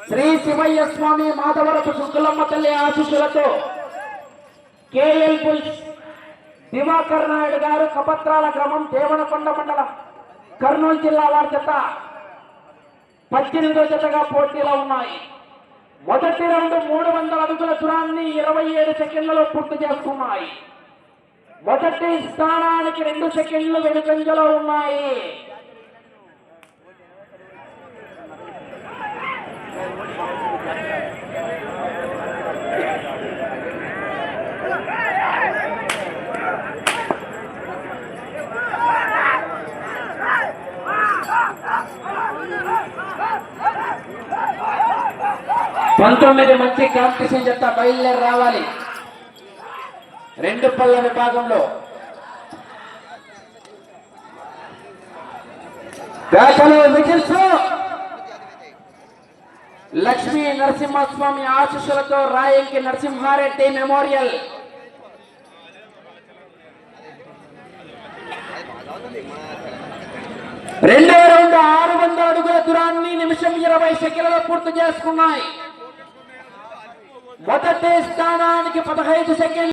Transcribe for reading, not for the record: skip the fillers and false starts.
శ్రీ శివయ్య స్వామి మాధవరపు శుక్లమ్మ తల్లి ఆశీస్సులతో KL pulls Diwakar Naidu గారు కపత్రాల గ్రామం దేవనకొండ మండలం కర్నూలు జిల్లా వారి జత 18వ జతగా పోటీలో ఉన్నాయి. మొదటి రౌండ్ 300 అడుగుల దూరాన్ని 27 సెకండ్లలో పూర్తి చేసుకున్నాయి. మొదటి స్థానానికి 2 సెకండ్లు వెనుకంజలో ఉన్నాయి. పంతొమ్మిది మంచి కాంపిటీషన్ జత బయలుదేరి రావాలి. 2 పళ్ళ విభాగంలో లక్ష్మీ నరసింహస్వామి ఆశీస్సులతో రాయంకి నరసింహారెడ్డి మెమోరియల్ రెండో రౌండ్ 600 అడుగుల దూరాన్ని నిమిషం 20 సెకండ్లలో పూర్తి చేసుకున్నాయి. మొదటి స్థానానికి 15 సెకండ్లు